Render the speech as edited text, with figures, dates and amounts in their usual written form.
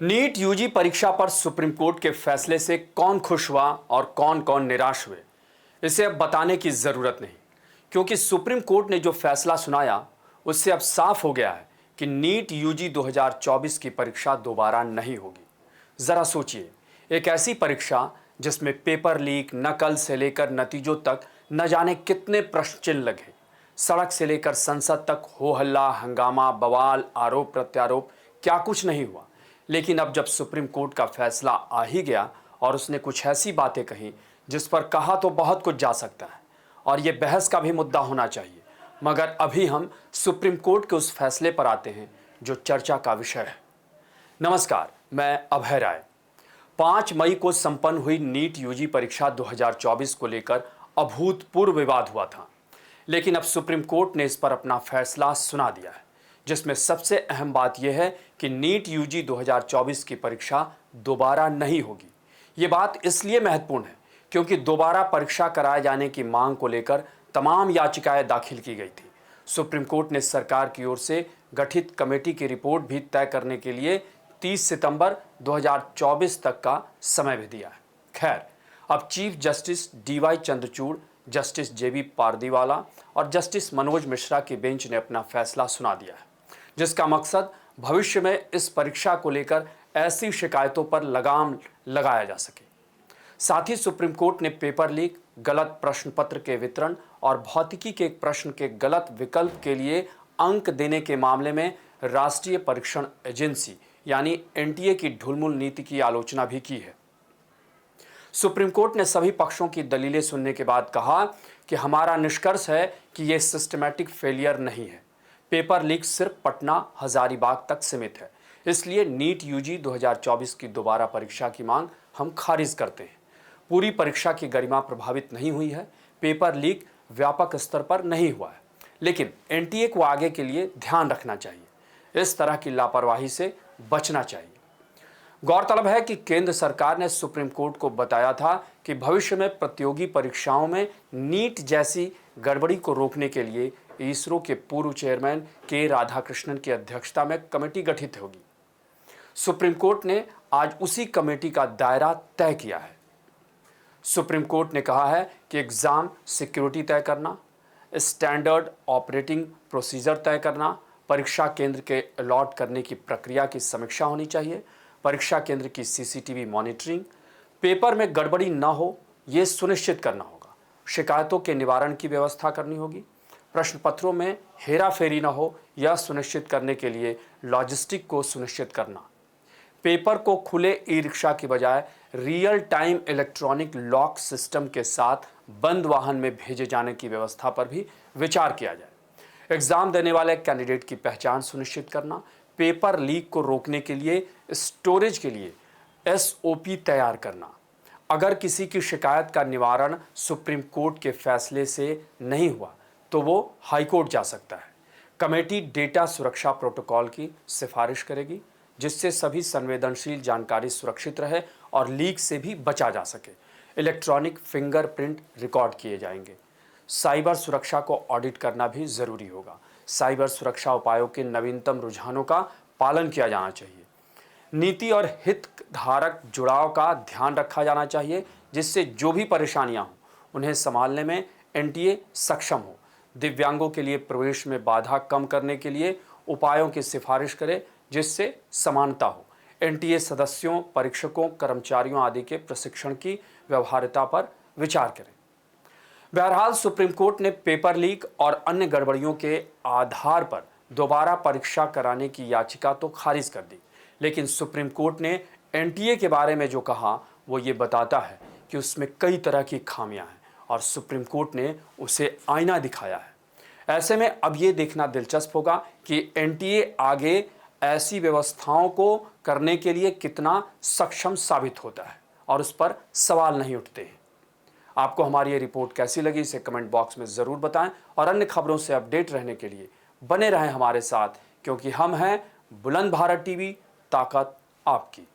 NEET UG परीक्षा पर supreme court के फैसले से कौन खुश हुआ और कौन कौन निराश हुए, इसे अब बताने की जरूरत नहीं, क्योंकि सुप्रीम कोर्ट ने जो फैसला सुनाया उससे अब साफ हो गया है कि नीट यूजी 2024 की परीक्षा दोबारा नहीं होगी। जरा सोचिए, एक ऐसी परीक्षा जिसमें पेपर लीक, नकल से लेकर नतीजों तक न जाने कितने प्रश्न चिन्ह लगे, सड़क से लेकर संसद तक हो हल्ला, हंगामा, बवाल, आरोप प्रत्यारोप, क्या कुछ नहीं हुआ। लेकिन अब जब सुप्रीम कोर्ट का फैसला आ ही गया और उसने कुछ ऐसी बातें कही जिस पर कहा तो बहुत कुछ जा सकता है और ये बहस का भी मुद्दा होना चाहिए, मगर अभी हम सुप्रीम कोर्ट के उस फैसले पर आते हैं जो चर्चा का विषय है। नमस्कार, मैं अभय राय। 5 मई को संपन्न हुई नीट यूजी परीक्षा 2024 को लेकर अभूतपूर्व विवाद हुआ था, लेकिन अब सुप्रीम कोर्ट ने इस पर अपना फैसला सुना दिया है, जिसमें सबसे अहम बात यह है कि नीट यूजी 2024 की परीक्षा दोबारा नहीं होगी। ये बात इसलिए महत्वपूर्ण है क्योंकि दोबारा परीक्षा कराए जाने की मांग को लेकर तमाम याचिकाएं दाखिल की गई थी। सुप्रीम कोर्ट ने सरकार की ओर से गठित कमेटी की रिपोर्ट भी तय करने के लिए 30 सितंबर 2024 तक का समय भी दिया है। खैर, अब chief justice DY Chandrachud, justice JB Pardiwala और जस्टिस मनोज मिश्रा की बेंच ने अपना फैसला सुना दिया है, जिसका मकसद भविष्य में इस परीक्षा को लेकर ऐसी शिकायतों पर लगाम लगाया जा सके। साथ ही सुप्रीम कोर्ट ने पेपर लीक, गलत प्रश्न पत्र के वितरण और भौतिकी के एक प्रश्न के गलत विकल्प के लिए अंक देने के मामले में राष्ट्रीय परीक्षण एजेंसी यानी NTA की ढुलमुल नीति की आलोचना भी की है। सुप्रीम कोर्ट ने सभी पक्षों की दलीलें सुनने के बाद कहा कि हमारा निष्कर्ष है कि यह सिस्टमैटिक फेलियर नहीं है। पेपर लीक सिर्फ पटना, हजारीबाग तक सीमित है, इसलिए नीट यूजी 2024 की दोबारा परीक्षा की मांग हम खारिज करते हैं। पूरी परीक्षा की गरिमा प्रभावित नहीं हुई है, पेपर लीक व्यापक स्तर पर नहीं हुआ है, लेकिन NTA को आगे के लिए ध्यान रखना चाहिए, इस तरह की लापरवाही से बचना चाहिए। गौरतलब है कि केंद्र सरकार ने सुप्रीम कोर्ट को बताया था कि भविष्य में प्रतियोगी परीक्षाओं में नीट जैसी गड़बड़ी को रोकने के लिए इसरो के पूर्व चेयरमैन K राधाकृष्णन की अध्यक्षता में कमेटी गठित होगी। सुप्रीम कोर्ट ने आज उसी कमेटी का दायरा तय किया है। सुप्रीम कोर्ट ने कहा है कि एग्जाम सिक्योरिटी तय करना, स्टैंडर्ड ऑपरेटिंग प्रोसीजर तय करना, परीक्षा केंद्र के अलॉट करने की प्रक्रिया की समीक्षा होनी चाहिए, परीक्षा केंद्र की CCTV मॉनिटरिंग, पेपर में गड़बड़ी न हो ये सुनिश्चित करना होगा, शिकायतों के निवारण की व्यवस्था करनी होगी, प्रश्न पत्रों में हेराफेरी न हो यह सुनिश्चित करने के लिए लॉजिस्टिक को सुनिश्चित करना, पेपर को खुले ई-रिक्शा की बजाय real time electronic lock system के साथ बंद वाहन में भेजे जाने की व्यवस्था पर भी विचार किया जाए, एग्जाम देने वाले कैंडिडेट की पहचान सुनिश्चित करना, पेपर लीक को रोकने के लिए स्टोरेज के लिए SOP तैयार करना। अगर किसी की शिकायत का निवारण सुप्रीम कोर्ट के फैसले से नहीं हुआ तो वो हाई कोर्ट जा सकता है। कमेटी डेटा सुरक्षा प्रोटोकॉल की सिफारिश करेगी, जिससे सभी संवेदनशील जानकारी सुरक्षित रहे और लीक से भी बचा जा सके। इलेक्ट्रॉनिक फिंगरप्रिंट रिकॉर्ड किए जाएंगे। साइबर सुरक्षा को ऑडिट करना भी जरूरी होगा। साइबर सुरक्षा उपायों के नवीनतम रुझानों का पालन किया जाना चाहिए। नीति और हितधारक जुड़ाव का ध्यान रखा जाना चाहिए, जिससे जो भी परेशानियां हों उन्हें संभालने में NTA सक्षम हो। दिव्यांगों के लिए प्रवेश में बाधा कम करने के लिए उपायों की सिफारिश करे, जिससे समानता हो। NTA सदस्यों, परीक्षकों, कर्मचारियों आदि के प्रशिक्षण की व्यवहार्यता पर विचार करें। बहरहाल सुप्रीम कोर्ट ने पेपर लीक और अन्य गड़बड़ियों के आधार पर दोबारा परीक्षा कराने की याचिका तो खारिज कर दी, लेकिन सुप्रीम कोर्ट ने NTA के बारे में जो कहा वो ये बताता है कि उसमें कई तरह की खामियां हैं और सुप्रीम कोर्ट ने उसे आईना दिखाया है। ऐसे में अब ये देखना दिलचस्प होगा कि NTA आगे ऐसी व्यवस्थाओं को करने के लिए कितना सक्षम साबित होता है और उस पर सवाल नहीं उठते हैं। आपको हमारी ये रिपोर्ट कैसी लगी, इसे कमेंट बॉक्स में ज़रूर बताएं और अन्य खबरों से अपडेट रहने के लिए बने रहें हमारे साथ, क्योंकि हम हैं बुलंद भारत TV, ताकत आपकी।